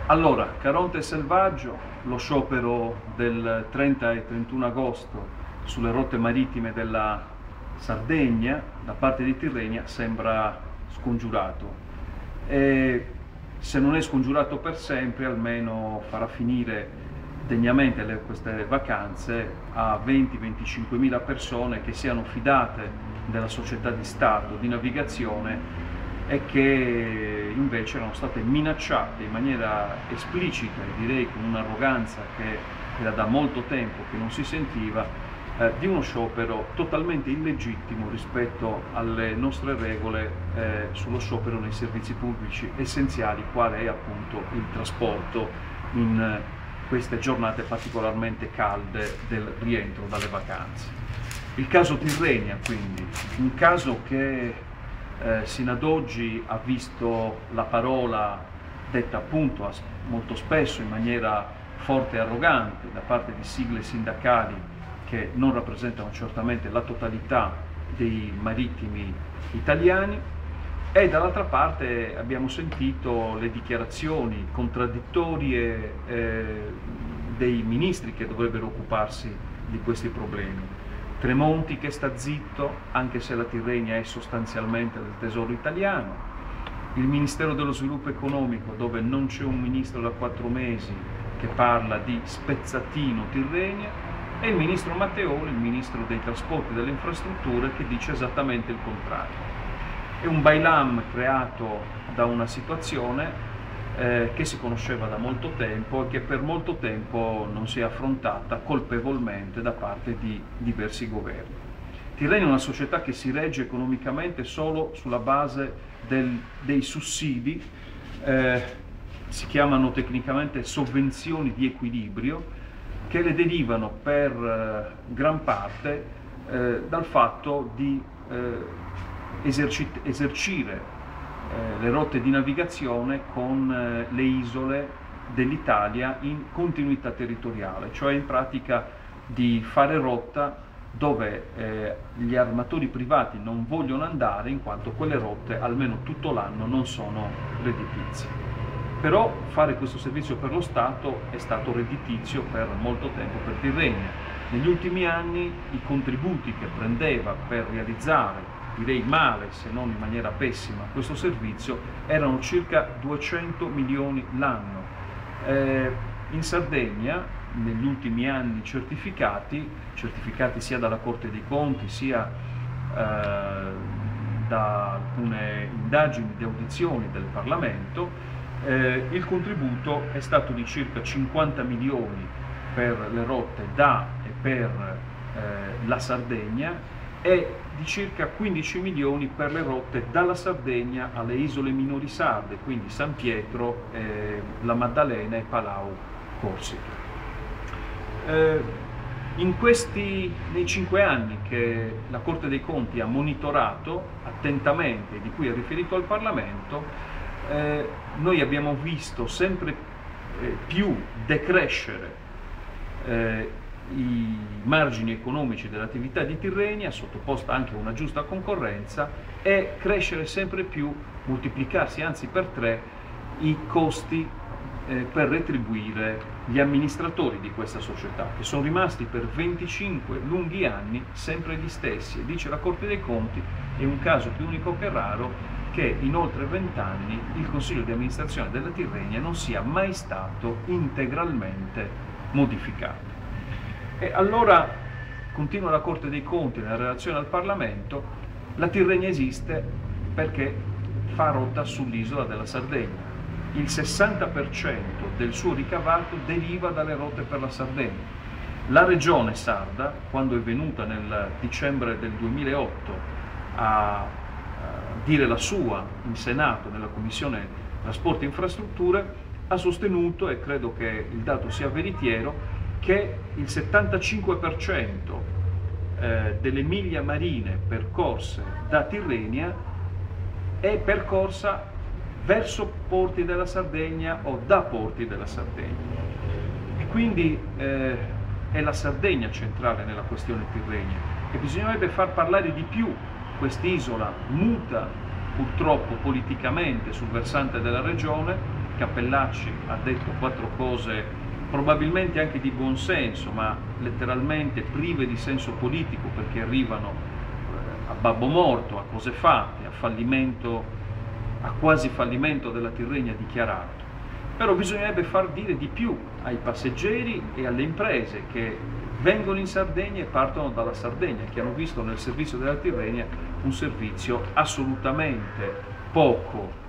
Allora, Caronte e Selvaggio, lo sciopero del 30 e 31 agosto sulle rotte marittime della Sardegna da parte di Tirrenia sembra scongiurato e se non è scongiurato per sempre almeno farà finire degnamente queste vacanze a 20-25 mila persone che siano fidate della società di Stato di navigazione e che invece erano state minacciate in maniera esplicita e direi con un'arroganza che era da molto tempo che non si sentiva, di uno sciopero totalmente illegittimo rispetto alle nostre regole sullo sciopero nei servizi pubblici essenziali, quale è appunto il trasporto in queste giornate particolarmente calde del rientro dalle vacanze. Il caso Tirrenia, quindi, un caso che sino ad oggi ha visto la parola detta appunto molto spesso in maniera forte e arrogante da parte di sigle sindacali che non rappresentano certamente la totalità dei marittimi italiani, e dall'altra parte abbiamo sentito le dichiarazioni contraddittorie dei ministri che dovrebbero occuparsi di questi problemi. Tremonti che sta zitto, anche se la Tirrenia è sostanzialmente del Tesoro italiano, il Ministero dello Sviluppo Economico, dove non c'è un ministro da 4 mesi che parla di spezzatino Tirrenia, e il ministro Matteoli, il ministro dei trasporti e delle infrastrutture, che dice esattamente il contrario. È un bailam creato da una situazione che si conosceva da molto tempo e che per molto tempo non si è affrontata colpevolmente da parte di diversi governi. Tirrenia è una società che si regge economicamente solo sulla base dei sussidi, si chiamano tecnicamente sovvenzioni di equilibrio, che le derivano per gran parte dal fatto di esercire le rotte di navigazione con le isole dell'Italia in continuità territoriale, cioè in pratica di fare rotta dove gli armatori privati non vogliono andare, in quanto quelle rotte almeno tutto l'anno non sono redditizie. Però fare questo servizio per lo Stato è stato redditizio per molto tempo per Tirrenia. Negli ultimi anni i contributi che prendeva per realizzare, direi male se non in maniera pessima, questo servizio erano circa 200 milioni l'anno. In Sardegna negli ultimi anni certificati sia dalla Corte dei Conti sia da alcune indagini di audizioni del Parlamento, il contributo è stato di circa 50 milioni per le rotte da e per la Sardegna e di circa 15 milioni per le rotte dalla Sardegna alle isole minori sarde, quindi San Pietro, la Maddalena e Palau Corsica. Nei 5 anni che la Corte dei Conti ha monitorato attentamente, di cui ha riferito al Parlamento, noi abbiamo visto sempre più decrescere i margini economici dell'attività di Tirrenia, sottoposta anche a una giusta concorrenza, e crescere sempre più, moltiplicarsi anzi per 3, i costi per retribuire gli amministratori di questa società, che sono rimasti per 25 lunghi anni sempre gli stessi. E dice la Corte dei Conti, è un caso più unico che raro, che in oltre 20 anni il Consiglio di amministrazione della Tirrenia non sia mai stato integralmente modificato. E allora, continua la Corte dei Conti nella relazione al Parlamento, la Tirrenia esiste perché fa rotta sull'isola della Sardegna. Il 60% del suo ricavato deriva dalle rotte per la Sardegna. La Regione Sarda, quando è venuta nel dicembre del 2008 a dire la sua in Senato, nella Commissione Trasporti e Infrastrutture, ha sostenuto, e credo che il dato sia veritiero, che il 75% delle miglia marine percorse da Tirrenia è percorsa verso porti della Sardegna o da porti della Sardegna. E quindi è la Sardegna centrale nella questione Tirrenia, e bisognerebbe far parlare di più quest'isola muta purtroppo politicamente sul versante della regione, Cappellacci ha detto 4 cose probabilmente anche di buon senso, ma letteralmente prive di senso politico, perché arrivano a babbo morto, a cose fatte, a fallimento, a quasi fallimento della Tirrenia dichiarato. Però bisognerebbe far dire di più ai passeggeri e alle imprese che vengono in Sardegna e partono dalla Sardegna, che hanno visto nel servizio della Tirrenia un servizio assolutamente poco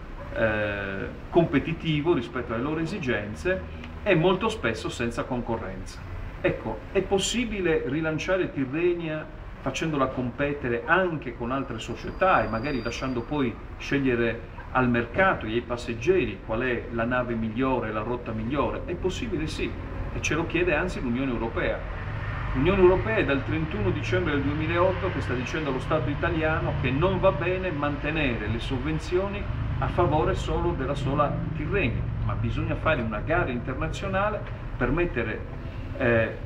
competitivo rispetto alle loro esigenze e molto spesso senza concorrenza. Ecco, è possibile rilanciare Tirrenia facendola competere anche con altre società e magari lasciando poi scegliere al mercato e ai passeggeri qual è la nave migliore, la rotta migliore? È possibile, sì, e ce lo chiede anzi l'Unione Europea. L'Unione Europea è dal 31 dicembre del 2008 che sta dicendo allo Stato italiano che non va bene mantenere le sovvenzioni a favore solo della sola Tirrenia, ma bisogna fare una gara internazionale per mettere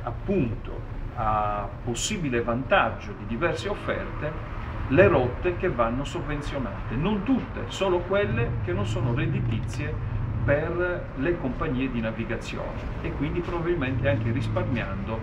appunto a possibile vantaggio di diverse offerte le rotte che vanno sovvenzionate, non tutte, solo quelle che non sono redditizie per le compagnie di navigazione e quindi probabilmente anche risparmiando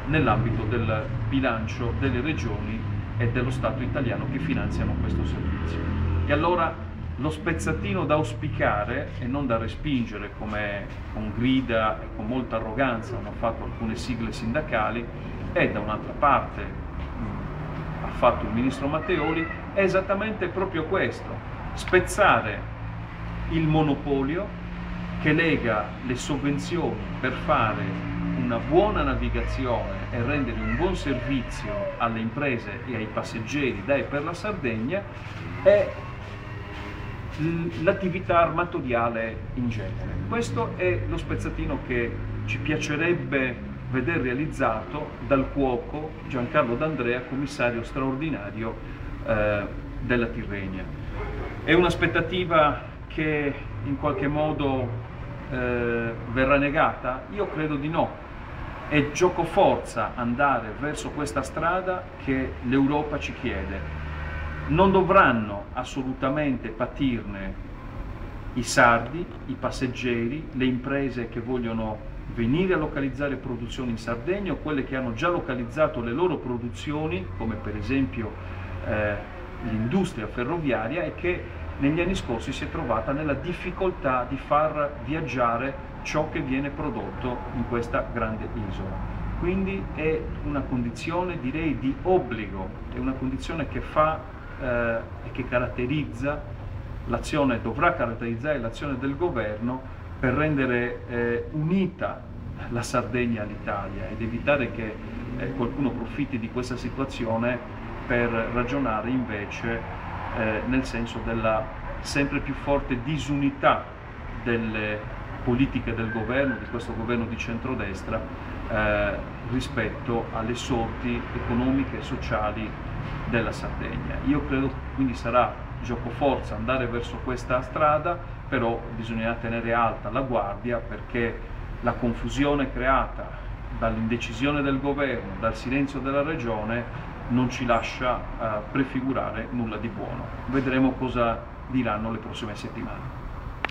nell'ambito del bilancio delle regioni e dello Stato italiano che finanziano questo servizio. E allora lo spezzatino da auspicare e non da respingere come con grida e con molta arroganza hanno fatto alcune sigle sindacali e da un'altra parte ha fatto il ministro Matteoli, è esattamente proprio questo: spezzare il monopolio che lega le sovvenzioni per fare una buona navigazione e rendere un buon servizio alle imprese e ai passeggeri da e per la Sardegna e l'attività armatoriale in genere. Questo è lo spezzatino che ci piacerebbe vedere realizzato dal cuoco Giancarlo D'Andrea, commissario straordinario della Tirrenia. È un'aspettativa che in qualche modo verrà negata? Io credo di no. È giocoforza andare verso questa strada che l'Europa ci chiede. Non dovranno assolutamente patirne i sardi, i passeggeri, le imprese che vogliono venire a localizzare produzioni in Sardegna o quelle che hanno già localizzato le loro produzioni, come per esempio l'industria ferroviaria, e che negli anni scorsi si è trovata nella difficoltà di far viaggiare ciò che viene prodotto in questa grande isola. Quindi è una condizione, direi, di obbligo, è una condizione che fa e che caratterizza l'azione, dovrà caratterizzare l'azione del governo per rendere unita la Sardegna all'Italia ed evitare che qualcuno profitti di questa situazione per ragionare invece nel senso della sempre più forte disunità delle politiche del governo, di questo governo di centrodestra, rispetto alle sorti economiche e sociali della Sardegna. Io credo quindi sarà giocoforza andare verso questa strada, però bisognerà tenere alta la guardia perché la confusione creata dall'indecisione del governo, dal silenzio della regione non ci lascia prefigurare nulla di buono. Vedremo cosa diranno le prossime settimane.